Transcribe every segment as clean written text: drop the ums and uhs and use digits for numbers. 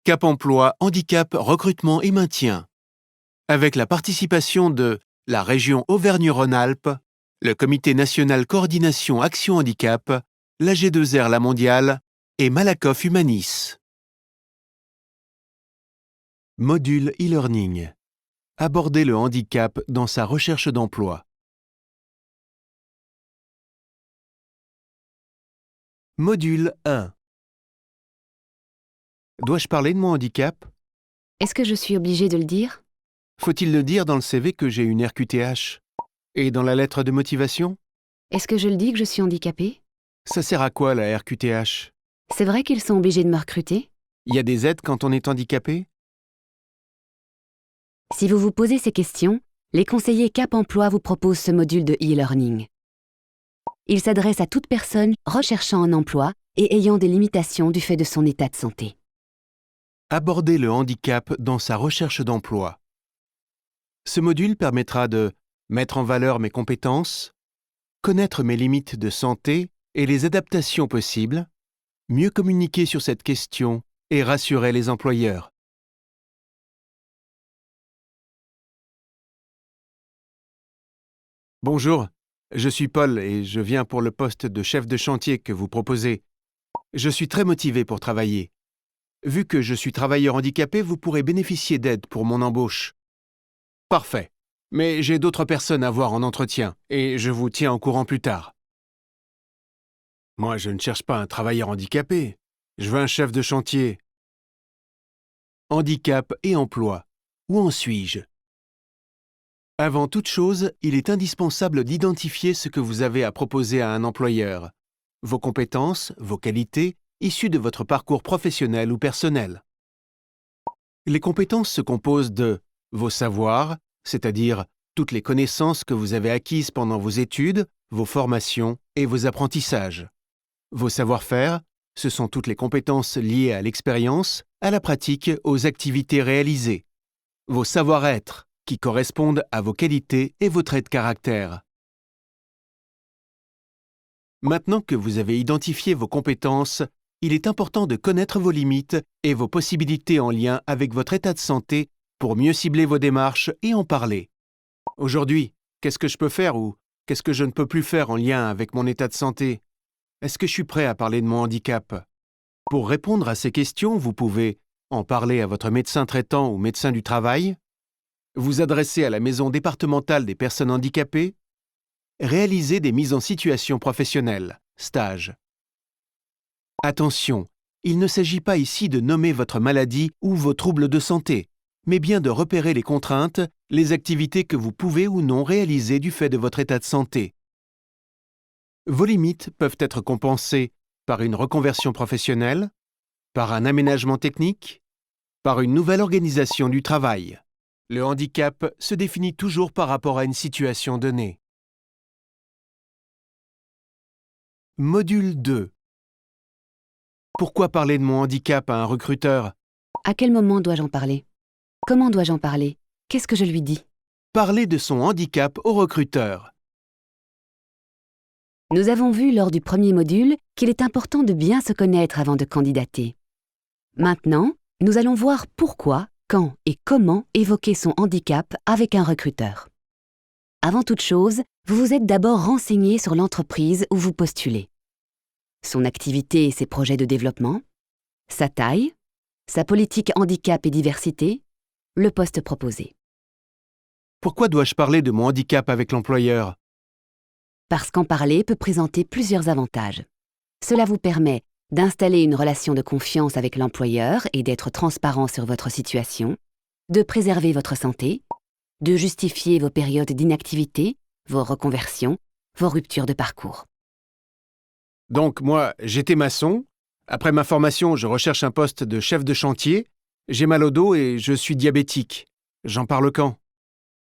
Cap Emploi, Handicap, Recrutement et Maintien. Avec la participation de la région Auvergne-Rhône-Alpes, le Comité national coordination Action Handicap, l'AG2R La Mondiale et Malakoff Humanis. Module e-learning. Aborder le handicap dans sa recherche d'emploi. Module 1. Dois-je parler de mon handicap? Est-ce que je suis obligée de le dire? Faut-il le dire dans le CV que j'ai une RQTH? Et dans la lettre de motivation? Est-ce que je le dis que je suis handicapée? Ça sert à quoi la RQTH? C'est vrai qu'ils sont obligés de me recruter? Il y a des aides quand on est handicapé? Si vous vous posez ces questions, les conseillers Cap Emploi vous proposent ce module de e-learning. Il s'adresse à toute personne recherchant un emploi et ayant des limitations du fait de son état de santé. Aborder le handicap dans sa recherche d'emploi. Ce module permettra de mettre en valeur mes compétences, connaître mes limites de santé et les adaptations possibles, mieux communiquer sur cette question et rassurer les employeurs. Bonjour, je suis Paul et je viens pour le poste de chef de chantier que vous proposez. Je suis très motivé pour travailler. Vu que je suis travailleur handicapé, vous pourrez bénéficier d'aide pour mon embauche. Parfait. Mais j'ai d'autres personnes à voir en entretien et je vous tiens au courant plus tard. Moi, je ne cherche pas un travailleur handicapé. Je veux un chef de chantier. Handicap et emploi. Où en suis-je? Avant toute chose, il est indispensable d'identifier ce que vous avez à proposer à un employeur. Vos compétences, vos qualités, issues de votre parcours professionnel ou personnel. Les compétences se composent de vos savoirs, c'est-à-dire toutes les connaissances que vous avez acquises pendant vos études, vos formations et vos apprentissages. Vos savoir-faire, ce sont toutes les compétences liées à l'expérience, à la pratique, aux activités réalisées. Vos savoir-être, qui correspondent à vos qualités et vos traits de caractère. Maintenant que vous avez identifié vos compétences, il est important de connaître vos limites et vos possibilités en lien avec votre état de santé pour mieux cibler vos démarches et en parler. Aujourd'hui, qu'est-ce que je peux faire ou qu'est-ce que je ne peux plus faire en lien avec mon état de santé? Est-ce que je suis prêt à parler de mon handicap? Pour répondre à ces questions, vous pouvez en parler à votre médecin traitant ou médecin du travail, vous adresser à la maison départementale des personnes handicapées, réaliser des mises en situation professionnelle, stages. Attention, il ne s'agit pas ici de nommer votre maladie ou vos troubles de santé, mais bien de repérer les contraintes, les activités que vous pouvez ou non réaliser du fait de votre état de santé. Vos limites peuvent être compensées par une reconversion professionnelle, par un aménagement technique, par une nouvelle organisation du travail. Le handicap se définit toujours par rapport à une situation donnée. Module 2. Pourquoi parler de mon handicap à un recruteur? À quel moment dois-je en parler? Comment dois-je en parler? Qu'est-ce que je lui dis? Parler de son handicap au recruteur. Nous avons vu lors du premier module qu'il est important de bien se connaître avant de candidater. Maintenant, nous allons voir pourquoi, quand et comment évoquer son handicap avec un recruteur. Avant toute chose, vous vous êtes d'abord renseigné sur l'entreprise où vous postulez. Son activité et ses projets de développement, sa taille, sa politique handicap et diversité, le poste proposé. Pourquoi dois-je parler de mon handicap avec l'employeur? Parce qu'en parler peut présenter plusieurs avantages. Cela vous permet d'installer une relation de confiance avec l'employeur et d'être transparent sur votre situation, de préserver votre santé, de justifier vos périodes d'inactivité, vos reconversions, vos ruptures de parcours. Donc moi, j'étais maçon. Après ma formation, je recherche un poste de chef de chantier. J'ai mal au dos et je suis diabétique. J'en parle quand?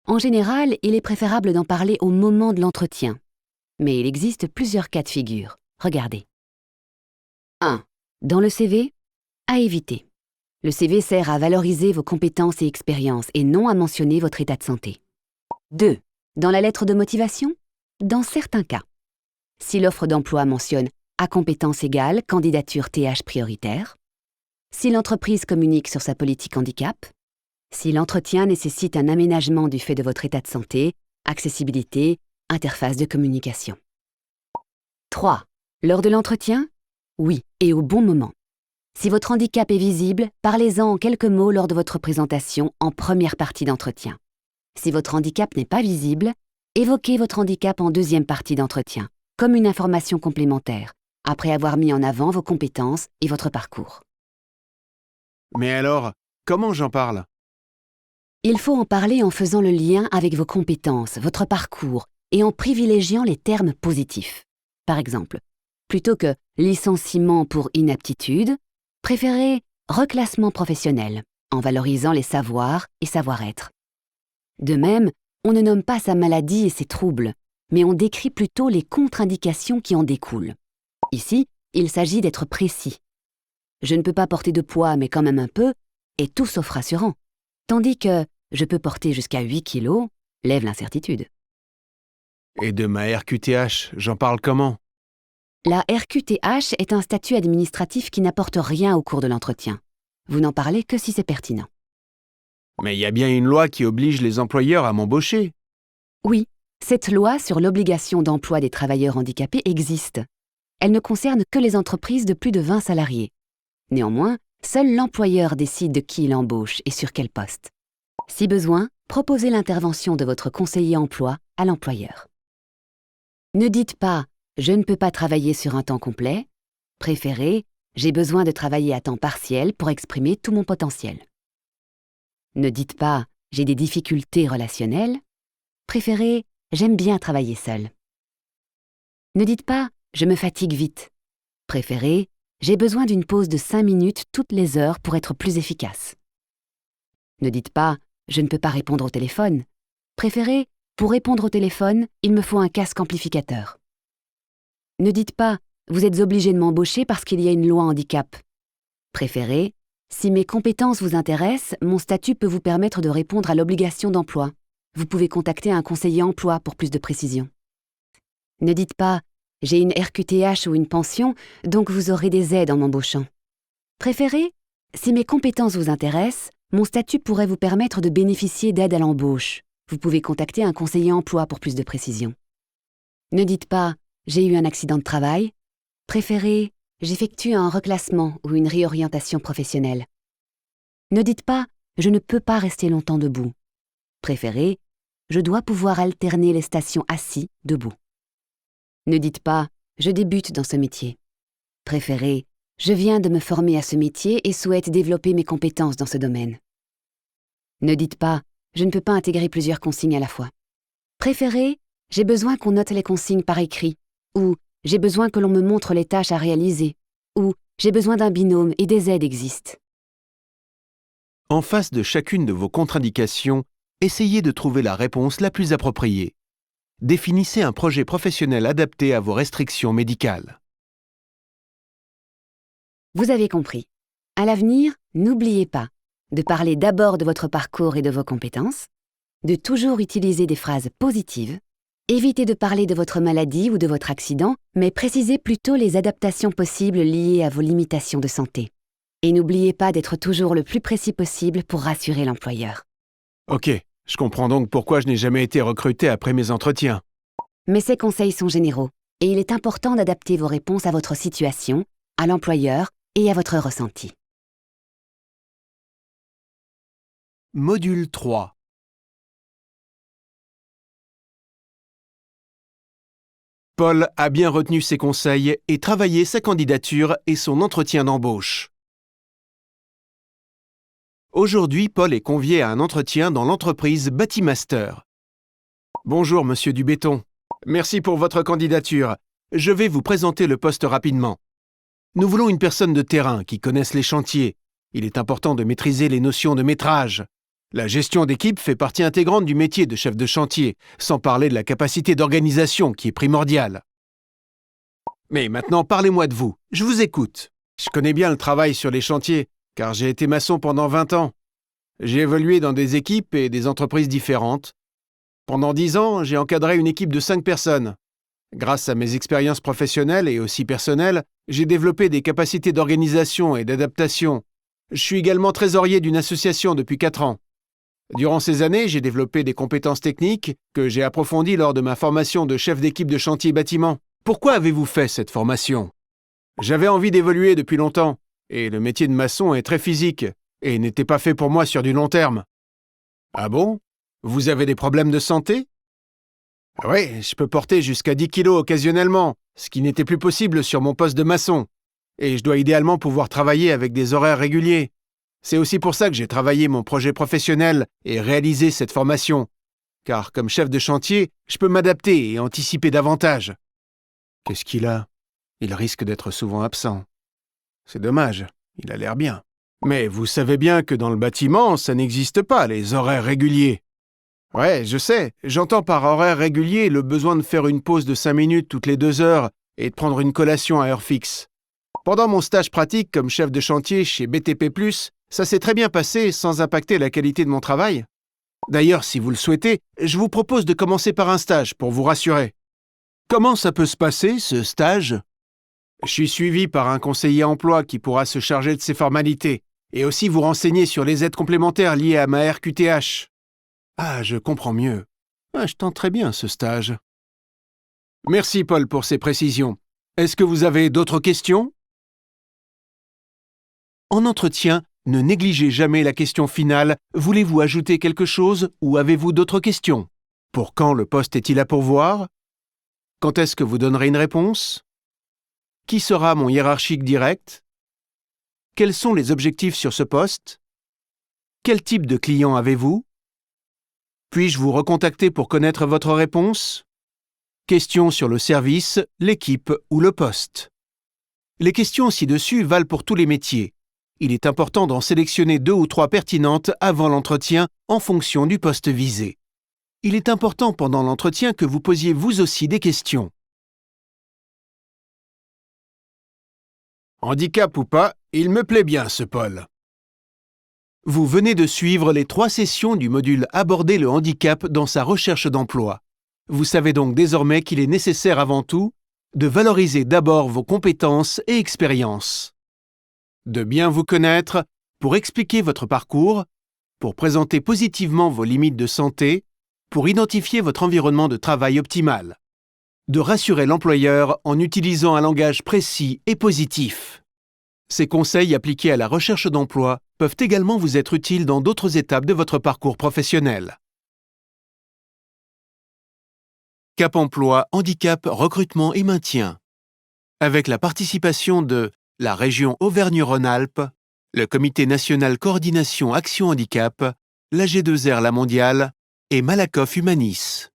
En général, il est préférable d'en parler au moment de l'entretien. Mais il existe plusieurs cas de figure. Regardez. 1. Dans le CV, à éviter. Le CV sert à valoriser vos compétences et expériences et non à mentionner votre état de santé. 2. Dans la lettre de motivation, dans certains cas. Si l'offre d'emploi mentionne « à compétences égales, candidature TH prioritaire », si l'entreprise communique sur sa politique handicap, si l'entretien nécessite un aménagement du fait de votre état de santé, accessibilité, interface de communication. 3. Lors de l'entretien? Oui, et au bon moment. Si votre handicap est visible, parlez-en en quelques mots lors de votre présentation en première partie d'entretien. Si votre handicap n'est pas visible, évoquez votre handicap en deuxième partie d'entretien, comme une information complémentaire, après avoir mis en avant vos compétences et votre parcours. Mais alors, comment j'en parle? Il faut en parler en faisant le lien avec vos compétences, votre parcours, et en privilégiant les termes positifs. Par exemple, plutôt que licenciement pour inaptitude, préférez reclassement professionnel, en valorisant les savoirs et savoir-être. De même, on ne nomme pas sa maladie et ses troubles, mais on décrit plutôt les contre-indications qui en découlent. Ici, il s'agit d'être précis. Je ne peux pas porter de poids, mais quand même un peu, est tout sauf rassurant. Tandis que je peux porter jusqu'à 8 kilos lève l'incertitude. Et de ma RQTH, j'en parle comment? La RQTH est un statut administratif qui n'apporte rien au cours de l'entretien. Vous n'en parlez que si c'est pertinent. Mais il y a bien une loi qui oblige les employeurs à m'embaucher. Oui, cette loi sur l'obligation d'emploi des travailleurs handicapés existe. Elle ne concerne que les entreprises de plus de 20 salariés. Néanmoins, seul l'employeur décide de qui il embauche et sur quel poste. Si besoin, proposez l'intervention de votre conseiller emploi à l'employeur. Ne dites pas « je ne peux pas travailler sur un temps complet », préférez « j'ai besoin de travailler à temps partiel pour exprimer tout mon potentiel ». Ne dites pas « j'ai des difficultés relationnelles », préférez « j'aime bien travailler seul ». Ne dites pas « je me fatigue vite », préférez « j'ai besoin d'une pause de 5 minutes toutes les heures pour être plus efficace ». Ne dites pas « je ne peux pas répondre au téléphone », préférez « pour répondre au téléphone, il me faut un casque amplificateur ». Ne dites pas « vous êtes obligé de m'embaucher parce qu'il y a une loi handicap ». Préférez « si mes compétences vous intéressent, mon statut peut vous permettre de répondre à l'obligation d'emploi. Vous pouvez contacter un conseiller emploi pour plus de précision ». Ne dites pas « j'ai une RQTH ou une pension, donc vous aurez des aides en m'embauchant ». Préférez « si mes compétences vous intéressent, mon statut pourrait vous permettre de bénéficier d'aide à l'embauche. Vous pouvez contacter un conseiller emploi pour plus de précision ». Ne dites pas « j'ai eu un accident de travail ». Préférez « j'effectue un reclassement ou une réorientation professionnelle ». Ne dites pas « je ne peux pas rester longtemps debout ». Préférez « je dois pouvoir alterner les stations assis, debout ». Ne dites pas « je débute dans ce métier ». Préférez « je viens de me former à ce métier et souhaite développer mes compétences dans ce domaine ». Ne dites pas « je ne peux pas intégrer plusieurs consignes à la fois ». Préférez « j'ai besoin qu'on note les consignes par écrit » ou « j'ai besoin que l'on me montre les tâches à réaliser » ou « j'ai besoin d'un binôme et des aides existent ». En face de chacune de vos contre-indications, essayez de trouver la réponse la plus appropriée. Définissez un projet professionnel adapté à vos restrictions médicales. Vous avez compris. À l'avenir, n'oubliez pas de parler d'abord de votre parcours et de vos compétences, de toujours utiliser des phrases positives, évitez de parler de votre maladie ou de votre accident, mais précisez plutôt les adaptations possibles liées à vos limitations de santé. Et n'oubliez pas d'être toujours le plus précis possible pour rassurer l'employeur. Ok, je comprends donc pourquoi je n'ai jamais été recruté après mes entretiens. Mais ces conseils sont généraux, et il est important d'adapter vos réponses à votre situation, à l'employeur et à votre ressenti. Module 3. Paul a bien retenu ses conseils et travaillé sa candidature et son entretien d'embauche. Aujourd'hui, Paul est convié à un entretien dans l'entreprise Batimaster. Bonjour, monsieur Dubéton. Merci pour votre candidature. Je vais vous présenter le poste rapidement. Nous voulons une personne de terrain qui connaisse les chantiers. Il est important de maîtriser les notions de métrage. La gestion d'équipe fait partie intégrante du métier de chef de chantier, sans parler de la capacité d'organisation qui est primordiale. Mais maintenant, parlez-moi de vous. Je vous écoute. Je connais bien le travail sur les chantiers, car j'ai été maçon pendant 20 ans. J'ai évolué dans des équipes et des entreprises différentes. Pendant 10 ans, j'ai encadré une équipe de 5 personnes. Grâce à mes expériences professionnelles et aussi personnelles, j'ai développé des capacités d'organisation et d'adaptation, Je suis également trésorier d'une association depuis 4 ans. Durant ces années, j'ai développé des compétences techniques que j'ai approfondies lors de ma formation de chef d'équipe de chantier bâtiment. Pourquoi avez-vous fait cette formation? J'avais envie d'évoluer depuis longtemps, et le métier de maçon est très physique, et n'était pas fait pour moi sur du long terme. Ah bon? Vous avez des problèmes de santé? Oui, je peux porter jusqu'à 10 kilos occasionnellement, ce qui n'était plus possible sur mon poste de maçon. Et je dois idéalement pouvoir travailler avec des horaires réguliers. C'est aussi pour ça que j'ai travaillé mon projet professionnel et réalisé cette formation. Car comme chef de chantier, je peux m'adapter et anticiper davantage. Qu'est-ce qu'il a? Il risque d'être souvent absent. C'est dommage, il a l'air bien. Mais vous savez bien que dans le bâtiment, ça n'existe pas, les horaires réguliers. Ouais, je sais, j'entends par horaire régulier le besoin de faire une pause de 5 minutes toutes les 2 heures et de prendre une collation à heure fixe. Pendant mon stage pratique comme chef de chantier chez BTP+, ça s'est très bien passé sans impacter la qualité de mon travail. D'ailleurs, si vous le souhaitez, je vous propose de commencer par un stage pour vous rassurer. Comment ça peut se passer, ce stage? Je suis suivi par un conseiller emploi qui pourra se charger de ces formalités et aussi vous renseigner sur les aides complémentaires liées à ma RQTH. Ah, je comprends mieux. Ah, je tente très bien ce stage. Merci Paul pour ces précisions. Est-ce que vous avez d'autres questions? En entretien, ne négligez jamais la question finale « Voulez-vous ajouter quelque chose ou avez-vous d'autres questions ?» Pour quand le poste est-il à pourvoir? Quand est-ce que vous donnerez une réponse? Qui sera mon hiérarchique direct? Quels sont les objectifs sur ce poste? Quel type de client avez-vous? Puis-je vous recontacter pour connaître votre réponse? Questions sur le service, l'équipe ou le poste. Les questions ci-dessus valent pour tous les métiers. Il est important d'en sélectionner 2 ou 3 pertinentes avant l'entretien en fonction du poste visé. Il est important pendant l'entretien que vous posiez vous aussi des questions. Handicap ou pas, il me plaît bien ce Paul. Vous venez de suivre les 3 sessions du module Aborder le handicap dans sa recherche d'emploi. Vous savez donc désormais qu'il est nécessaire avant tout de valoriser d'abord vos compétences et expériences, de bien vous connaître pour expliquer votre parcours, pour présenter positivement vos limites de santé, pour identifier votre environnement de travail optimal, de rassurer l'employeur en utilisant un langage précis et positif. Ces conseils appliqués à la recherche d'emploi peuvent également vous être utiles dans d'autres étapes de votre parcours professionnel. Cap Emploi, Handicap, Recrutement et Maintien. Avec la participation de la région Auvergne-Rhône-Alpes, le Comité national coordination Action Handicap, l'AG2R La Mondiale et Malakoff Humanis.